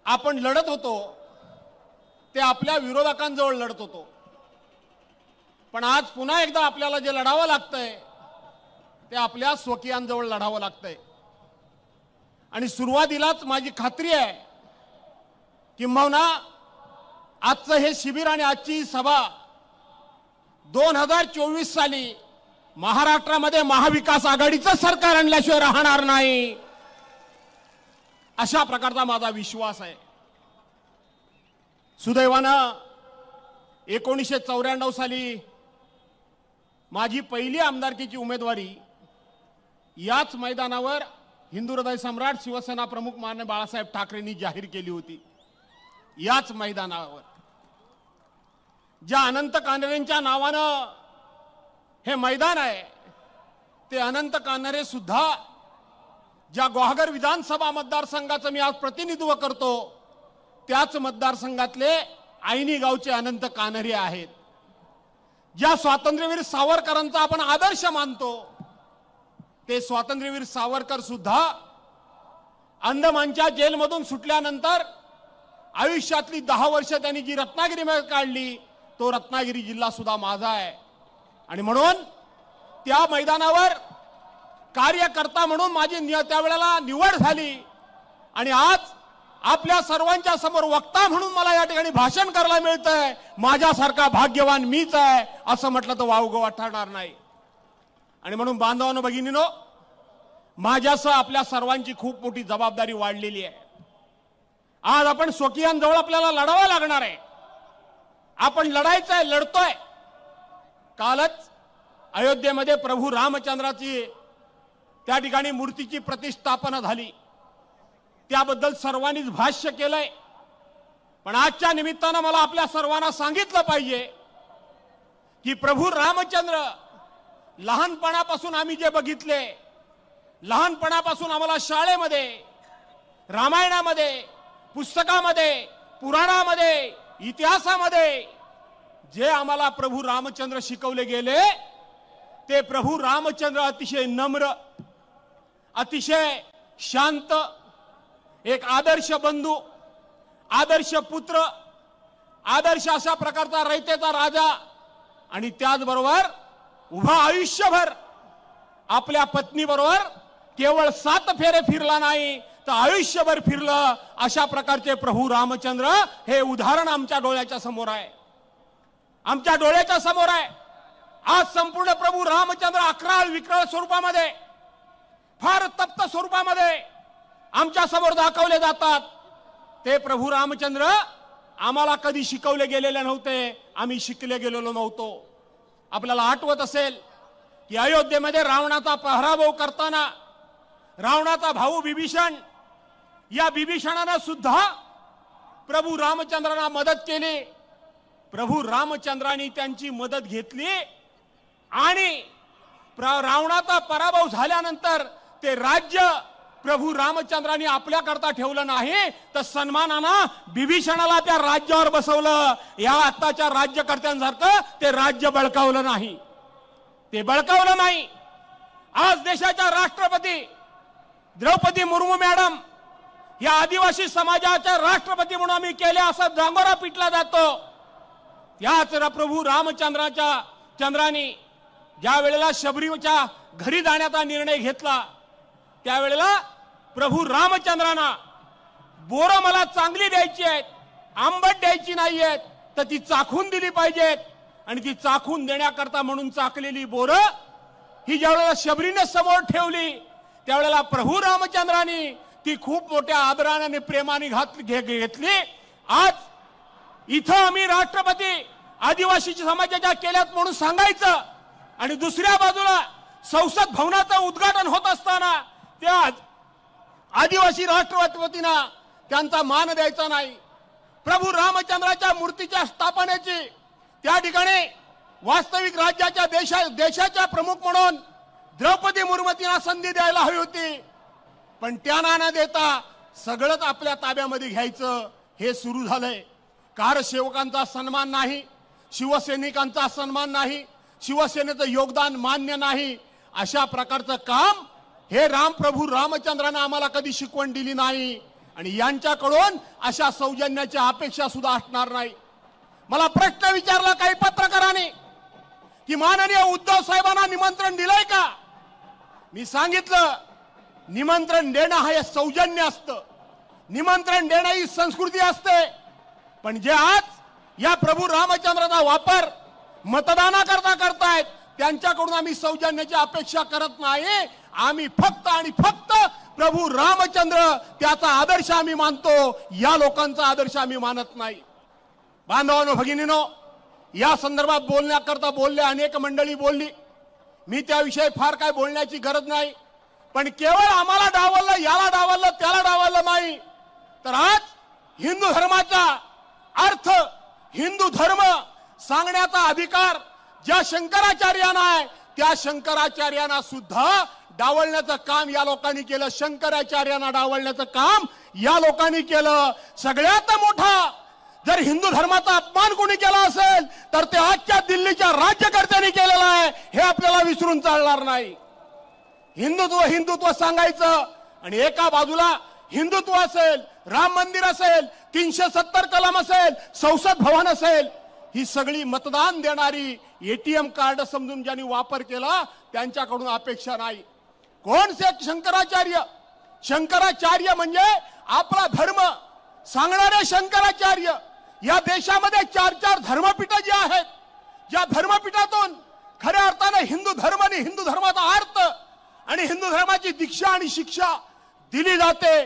आपण लढत होतो ते आपल्या विरोधकांजवळ लढत होतो, पण आज पुन्हा एकदा आपल्याला जे लढावं लागतंय ते आपल्या स्वकीयांजवळ लढावं लागतंय। आणि सुरुवातीलाच माझी खात्री आहे किंबहुना आजचं हे शिबिर आणि आजची सभा 2024 साली महाराष्ट्रामध्ये महाविकास आघाडीचं सरकार आणल्याशिवाय राहणार नाही, अशा प्रकारचा माझा विश्वास आहे। सुदैवानं 1994 साली माझी पहिली आमदारकीची उमेदवारी याच मैदानावर हिंदू हृदय सम्राट शिवसेना प्रमुख माननीय बाळासाहेब ठाकरेंनी जाहीर केली होती। याच मैदानावर ज्या अनंत कानरेंच्या नावानं हे मैदान आहे, ते अनंत कानरे सुद्धा ज्या गुहागर विधानसभा मतदारसंघाचं मी आज प्रतिनिधित्व करतो त्याच मतदारसंघातले आईनी गावचे अनंत कानरे आहेत। ज्या स्वातंत्र्यवीर सावरकरांचा आपण आदर्श मानतो ते स्वातंत्र्यवीर सावरकर सुद्धा अंदमानच्या जेलमधून सुटल्यानंतर आयुष्यातली 10 वर्ष त्यांनी जी रत्नागिरीमध्ये काढली तो रत्नागिरी जिल्हा सुद्धा माझा आहे। आणि म्हणून त्या मैदानावर कार्यकर्ता म्हणून माझी त्यावेळेला निवड झाली आणि आज आपल्या सर्वांच्या समोर वक्ता म्हणून मला या ठिकाणी भाषण करायला मिळतंय। माझ्यासारखा भाग्यवान मीच आहे असं म्हटलं तर वावगं वाटणार नाही। आणि म्हणून बांधवांनो, भगिनींनो, माझ्यासह आपल्या सर्वांची खूप मोठी जबाबदारी वाढलेली आहे। आज आपण स्वकीयांजवळ आपल्याला लढावं लागणार आहे। आपण लढायचंय, लढतोय। कालच अयोध्येमध्ये प्रभू रामचंद्राची त्या ठिकाणी मूर्तीची प्रतिष्ठापना झाली, त्याबद्दल सर्वांनीच भाष्य केलंय। पण आजच्या निमित्तानं मला आपल्या सर्वांना सांगितलं पाहिजे की प्रभू रामचंद्र लहानपणापासून आम्ही जे बघितले, लहानपणापासून आम्हाला शाळेमध्ये, रामायणामध्ये, पुस्तकामध्ये, पुराणामध्ये, इतिहासामध्ये जे आम्हाला प्रभू रामचंद्र शिकवले गेले ते प्रभू रामचंद्र अतिशय नम्र, अतिशय शांत, एक आदर्श बंधू, आदर्श पुत्र, आदर्श अशा प्रकारचा रयतेचा राजा आणि त्याचबरोबर उभा आयुष्यभर आपल्या पत्नीबरोबर केवळ 7 फेरे फिरला नाही तर आयुष्यभर फिरलं, अशा प्रकारचे प्रभू रामचंद्र हे उदाहरण आमच्या डोळ्याच्या समोर आहे, आमच्या डोळ्याच्या समोर आहे। आज संपूर्ण प्रभू रामचंद्र अक्राळ विक्राळ स्वरूपामध्ये, फार तप्त स्वरूपामध्ये आमच्या समोर दाखवले जातात। ते प्रभू रामचंद्र आम्हाला कधी शिकवले गेलेले नव्हते, आम्ही शिकले गेलेलो नव्हतो। आपल्याला आठवत असेल की अयोध्येमध्ये रावणाचा पराभव करताना रावणाचा भाऊ विभीषण, या विभीषणाने सुद्धा प्रभू रामचंद्रांना मदत केली। प्रभू रामचंद्रांनी त्यांची मदत घेतली आणि रावणाचा पराभव झाल्यानंतर ते राज्य प्रभू रामचंद्रांनी आपल्याकरता ठेवलं नाही तर सन्मानानं विभीषणाला त्या राज्यावर बसवलं। या आताच्या राज्यकर्त्यांसारखं ते राज्य बळकावलं नाही, ते बळकावलं नाही। आज देशाच्या राष्ट्रपती द्रौपदी मुर्मू मॅडम या आदिवासी समाजाच्या राष्ट्रपती म्हणून आम्ही केले असं डांगोरा पिटला जातो। त्याच प्रभू रामचंद्रांनी ज्या वेळेला शबरीच्या घरी जाण्याचा निर्णय घेतला त्यावेळेला प्रभू रामचंद्रांना बोरं मला चांगली द्यायची आहेत, आंबट द्यायची नाहीयेत, तर ती चाखून दिली पाहिजेत। आणि ती चाखून देण्याकरता म्हणून चाकलेली बोरं ही ज्यावेळेला शबरीने समोर ठेवली त्यावेळेला प्रभू रामचंद्रांनी ती खूप मोठ्या आदराने आणि प्रेमाने घेतली। आज इथं आम्ही राष्ट्रपती आदिवासी समाजाच्या केल्यात म्हणून सांगायचं आणि दुसऱ्या बाजूला संसद भवनाचं उद्घाटन होत असताना त्या आदिवासी राष्ट्रपतींना त्यांचा मान द्यायचा नाही। प्रभू रामचंद्राच्या मूर्तीच्या स्थापनेची त्या ठिकाणी वास्तविक राज्याच्या देशाच्या प्रमुख म्हणून द्रौपदी मुर्मूंना संधी द्यायला हवी होती, पण त्यांना न देता सगळंच आपल्या ताब्यामध्ये घ्यायचं हे सुरू झालंय। कारसेवकांचा सन्मान नाही, शिवसैनिकांचा सन्मान नाही, शिवसेनेचं योगदान मान्य नाही, अशा प्रकारचं काम हे रामप्रभू रामचंद्राने आम्हाला कधी शिकवण दिली नाही आणि यांच्याकडून अशा सौजन्याची अपेक्षा सुद्धा असणार नाही। मला प्रश्न विचारला काही पत्रकारांनी की माननीय उद्धव साहेबांना निमंत्रण दिलंय का? मी सांगितलं निमंत्रण देणं हे सौजन्य असतं, निमंत्रण देणं ही संस्कृती असते, पण जे आज या प्रभू रामचंद्राचा वापर मतदानाकरता करतायत त्यांच्याकडून आम्ही सौजन्याची अपेक्षा करत नाही। आम्ही फक्त आणि फक्त प्रभू रामचंद्र त्याचा आदर्श आम्ही मानतो, या लोकांचा आदर्श आम्ही मानत नाही। बांधवांनो भगिनींनो, या संदर्भात बोलण्याकरता बोलले अनेक मंडळी बोलली, मी त्याविषयी फार काय बोलण्याची गरज नाही, पण केवळ आम्हाला डावललं, याला डावललं, त्याला डावललं नाही, तर आज हिंदू धर्माचा अर्थ, हिंदू धर्म सांगण्याचा अधिकार ज्या शंकराचार्यांना आहे त्या शंकराचार्यांना सुद्धा डावलण्याचं काम या लोकांनी केलं। शंकराचार्यांना डावलण्याचं काम या लोकांनी केलं। सगळ्यात मोठा जर हिंदू धर्माचा अपमान कोणी केला असेल तर ते आजच्या दिल्लीच्या राज्यकर्त्यांनी केलेला आहे, हे आपल्याला विसरून चालणार नाही। हिंदुत्व हिंदुत्व सांगायचं आणि एका बाजूला हिंदुत्व असेल, राम मंदिर असेल, 370 कलम असेल, संसद भवन असेल, ही सगळी मतदान देणारी एटीएम कार्ड समजून ज्यांनी वापर केला त्यांच्याकडून अपेक्षा नाही। कोण से शंकराचार्य? शंकराचार्य म्हणजे आपला धर्म सांगणारे शंकराचार्य। या देशामध्ये 4 धर्मपीठ जी आहेत, ज्या धर्मपीठातून खऱ्या अर्थाने हिंदू धर्म आणि हिंदू धर्माचा अर्थ आणि हिंदू धर्माची दीक्षा आणि शिक्षा दिली जाते,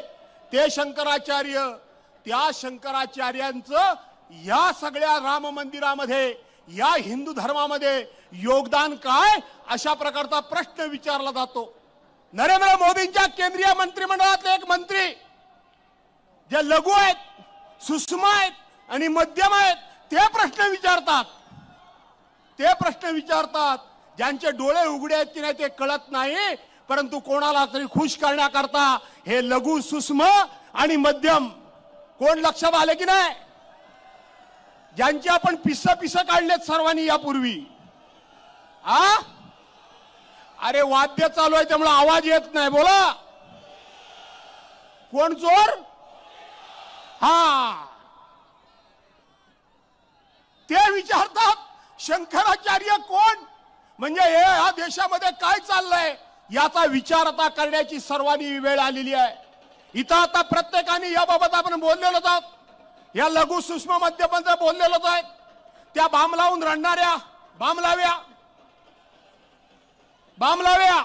ते शंकराचार्य, त्या शंकराचार्यांचं या सगळ्या राम मंदिरामध्ये, या हिंदू धर्मामध्ये योगदान काय, अशा प्रकारचा प्रश्न विचारला जातो। नरेंद्र मोदींच्या केंद्रीय मंत्रिमंडळातले एक मंत्री जे लघु आहेत, सूक्ष्म आहेत आणि मध्यम आहेत, ते प्रश्न विचारतात, ते प्रश्न विचारतात। ज्यांचे डोळे उघडे आहेत की नाही ते कळत नाही, परंतु कोणाला तरी खुश करण्याकरता हे लघु, सूक्ष्म आणि मध्यम कोण लक्षात आले की नाही? ज्यांची आपण पिस काढलेत सर्वांनी यापूर्वी। अरे वाद्य चालू आहे त्यामुळे आवाज येत नाही, बोला कोण चोर? ते विचारतात शंकराचार्य कोण, म्हणजे हे या देशामध्ये काय चाललंय याचा विचार आता करण्याची सर्वांनी वेळ आलेली आहे। इथं आता प्रत्येकाने याबाबत आपण बोललेलोच आहोत, या लघु सूक्ष्म मध्यममध्ये बोललेलोच आहे। त्या बाम लावून रडणाऱ्या बाम लाव्या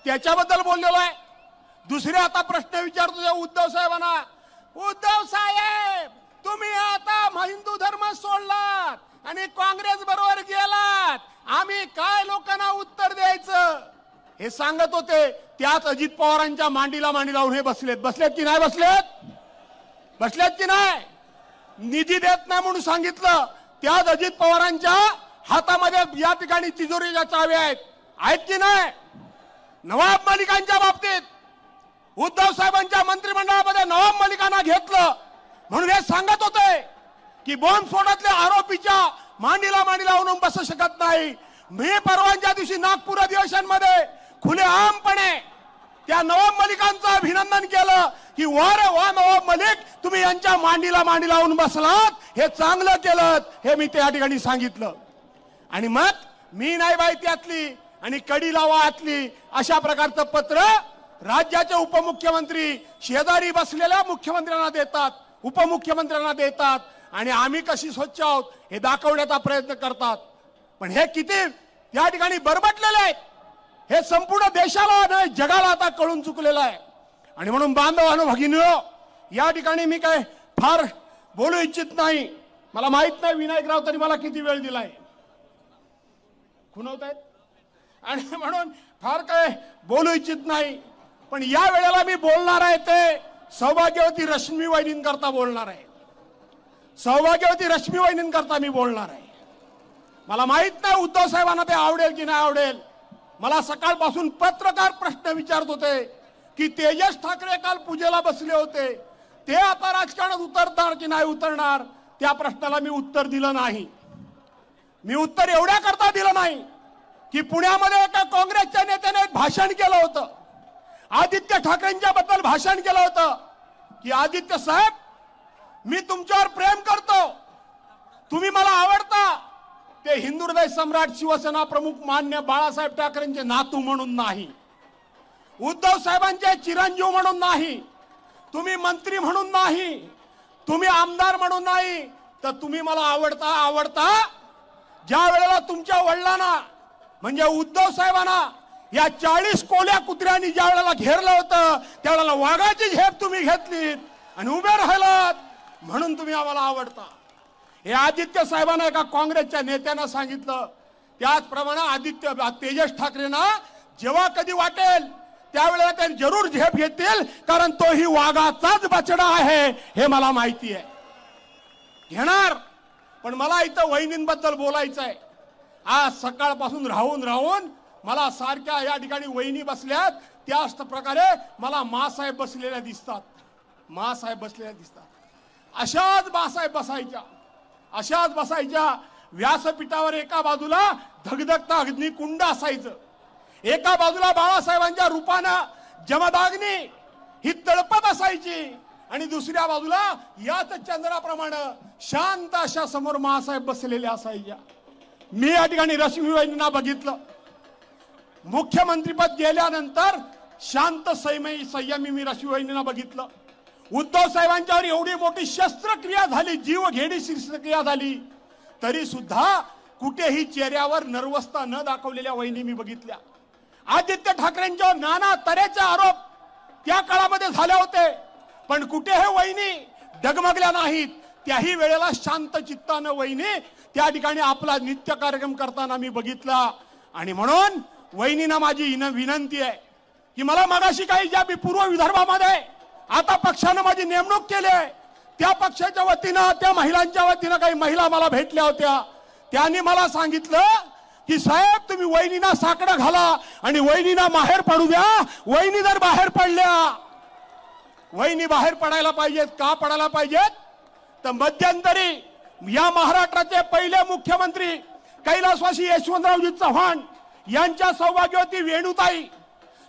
त्याच्याबद्दल बोललेलो आहे। दुसरे आता प्रश्न विचारतो त्या उद्धव साहेबांना, उद्धव साहेब तुम्ही आता हिंदू धर्म सोडलात आणि काँग्रेस बरोबर गेलात, आम्ही काय लोकांना उत्तर द्यायचं हे सांगत होते। त्याच अजित पवारांच्या मांडीला मांडी लावून हे बसलेत की नाही? बसलेत की नाही? निधी देत नाही म्हणून सांगितलं, त्याच अजित पवारांच्या हातामध्ये या ठिकाणी तिजोरीच्या चाव्या आहेत की नाही? नवाब मलिकांच्या बाबतीत उद्धव साहेबांच्या मंत्रिमंडळामध्ये नवाब मलिकांना घेतलं म्हणून हे सांगत होते की बॉम्बस्फोटातल्या आरोपीच्या मांडीला मांडी लावून बसू शकत नाही। मी परवाच्या दिवशी नागपूर अधिवेशनमध्ये खुलेआमपणे त्या नवाब मलिकांचं अभिनंदन केलं की वा रे वा नवाब मलिक, तुम्ही यांच्या मांडीला मांडी लावून बसलात, हे चांगलं केलं, हे मी त्या ठिकाणी सांगितलं। आणि मग मी नाही बाई त्यातली आणि कडी लावा आतली अशा प्रकारचं पत्र राज्याचे उपमुख्यमंत्री शेजारी बसलेल्या मुख्यमंत्र्यांना देतात, उपमुख्यमंत्र्यांना देतात आणि आम्ही कशी स्वच्छ आहोत हे दाखवण्याचा प्रयत्न करतात। पण हे किती या ठिकाणी बरबटलेले आहेत हे संपूर्ण देशाला जगाला आता कळून चुकलेलं आहे। आणि म्हणून बांधवांनो भगिनींनो, या ठिकाणी मी काय फार बोलू इच्छित नाही। मला माहित नाही विनायकराव तरी मला किती वेळ दिलाय, खुणवत आहेत, आणि म्हणून फार काय बोलू इच्छित नाही। पण या वेळेला मी बोलणार आहे ते सौभाग्यवती रश्मी वहिनींकरता बोलणार आहे, सौभाग्यवती रश्मी वहिनींकरता मी बोलणार आहे। मला माहित नाही उद्धव साहेबांना ते आवडेल की नाही आवडेल। मला सकाळपासून पत्रकार प्रश्न विचारत होते की तेजस ठाकरे काल पूजेला बसले होते, ते आता राजकारणात उतरणार की नाही उतरणार, त्या प्रश्नाला मी उत्तर दिलं नाही। मी उत्तर एवढ्या करता दिलं नाही की पुण्यामध्ये एका काँग्रेसच्या नेत्याने एक भाषण केलं होतं, आदित्य ठाकरेंच्या बद्दल भाषण केलं होतं की आदित्य साहेब, मी तुमच्यावर प्रेम करतो, तुम्ही मला आवडता, ते हिंदू हृदय सम्राट शिवसेना प्रमुख मान्य बाळासाहेब ठाकरेंचे नातू म्हणून नाही, उद्धव साहेबांचे चिरंजीव म्हणून नाही, तुम्ही मंत्री म्हणून नाही, तुम्ही आमदार म्हणून नाही, तर तुम्ही मला आवडता ज्या वेळेला तुमच्या वडिलांना म्हणजे उद्धव साहेबांना या 40 कोल्या कुत्र्यांनी ज्या वेळेला घेरलं होतं त्यावेळेला वाघाची झेप तुम्ही घेतलीत आणि उभे राहिलात, म्हणून तुम्ही आम्हाला आवडता. हे आदित्य साहेबांना एका काँग्रेसच्या नेत्यानं सांगितलं. त्याचप्रमाणे आदित्य तेजस ठाकरेंना जेव्हा कधी वाटेल त्यावेळेला ते जरूर झेप घेतील, कारण तोही वाघाचाच बछडा आहे हे मला माहिती आहे. घेणार. पण मला इथं वहिनींबद्दल बोलायचं आहे. आज सकाळपासून राहून मला सारख्या या ठिकाणी वहिनी बसल्यात, त्याच प्रकारे मला मासाहेब बसलेल्या दिसतात, मासाहेब बसलेल्या दिसतात. अशाच मासाहेब बसायच्या व्यासपीठावर. एका बाजूला धगधगता अग्निकुंड असायचं, एका बाजूला बाळासाहेबांच्या रूपानं जमदाग्नी ही तळपत असायची आणि दुसऱ्या बाजूला याच चंद्राप्रमाणे शांत अशा समोर मासाहेब बसलेल्या असायच्या. मी या ठिकाणी रश्मी वहिनींना बघितलं. मुख्यमंत्रीपद गेल्यानंतर शांत संयमी मी रश्मी वहिनींना बघितलं. उद्धव साहेबांच्यावर एवढी मोठी शस्त्रक्रिया झाली, जीवघेणी शस्त्रक्रिया झाली, तरी सुद्धा कुठेही चेहऱ्यावर नर्वसता न दाखवलेल्या वहिनी मी बघितल्या. आदित्य ठाकरेंच्यावर नाना तऱ्हेचे आरोप त्या काळामध्ये झाले होते, पण कुठे हे वहिनी डगमगल्या नाहीत. त्याही वेळेला शांत चित्तानं वहिनी त्या ठिकाणी आपला नित्य कार्यक्रम करताना मी बघितला. आणि म्हणून वहिनींना माझी विनंती आहे की मला मगाशी काही ज्या पूर्व विदर्भामध्ये आता पक्षानं माझी नेमणूक केली आहे, त्या पक्षाच्या वतीनं त्या महिलांच्या वतीनं काही महिला मला भेटल्या होत्या. त्यांनी मला सांगितलं की साहेब, तुम्ही वहिनींना साकडं घाला आणि वहिनींना बाहेर पडू द्या. वहिनी जर बाहेर पडल्या, वहिनी बाहेर पडायला पाहिजेत. का पडायला पाहिजेत? तर मध्यंतरी या महाराष्ट्राचे पहिले मुख्यमंत्री कैलासवासी यशवंतरावजी चव्हाण यांच्या सौभाग्यवती वेणुताई,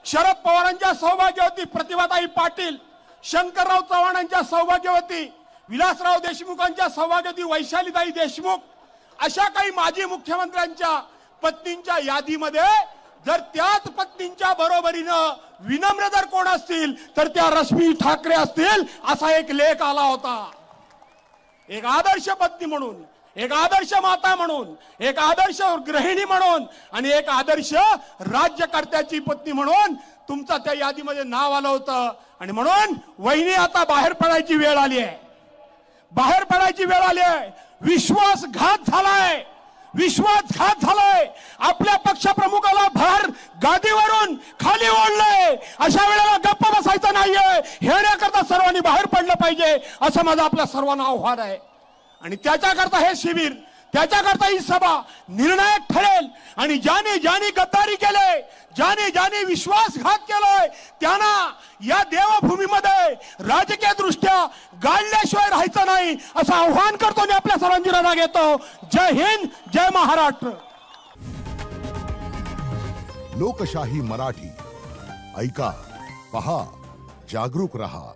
शरद पवारांच्या सौभाग्यवती प्रतिभाताई पाटील, शंकरराव चव्हाणांच्या सौभाग्यवती, विलासराव देशमुखांच्या सौभाग्यवती वैशालीताई देशमुख, अशा काही माजी मुख्यमंत्र्यांच्या पत्नींच्या यादीमध्ये जर त्याच पत्नींच्या बरोबरीनं विनम्र जर कोण असतील तर त्या रश्मी ठाकरे असतील, असा एक लेख आला होता. एक आदर्श पत्नी म्हणून, एक आदर्श माता म्हणून, एक आदर्श गृहिणी म्हणून आणि एक आदर्श राज्यकर्त्याची पत्नी म्हणून तुमचं त्या यादीमध्ये नाव आलं होतं. आणि म्हणून वहिनी आता बाहेर पडायची वेळ आली आहे, बाहेर पडायची वेळ आली आहे. विश्वासघात झालाय, विश्वासघात झालाय. आपल्या पक्षप्रमुखाला भर गादीवरून खाली ओढलंय. अशा वेळेला गप्प बसायचं नाहीये. हेण्याकरता सर्वांनी बाहेर पडलं पाहिजे, असं माझं आपल्या सर्वांना आव्हान आहे. आणि त्याच्याकरता हे शिबिर, त्याच्याकरता ही सभा निर्णायक ठरेल. आणि ज्याने गद्दारी केले, ज्याने विश्वासघात केलाय, त्यांना या देवभूमीमध्ये राजकीय दृष्ट्या गाळल्याशिवाय राहायचं नाही, असं आव्हान करतो आणि आपल्या सर्वांची रजा घेतो. जय हिंद, जय महाराष्ट्र. लोकशाही मराठी ऐका, पहा, जागरूक रहा.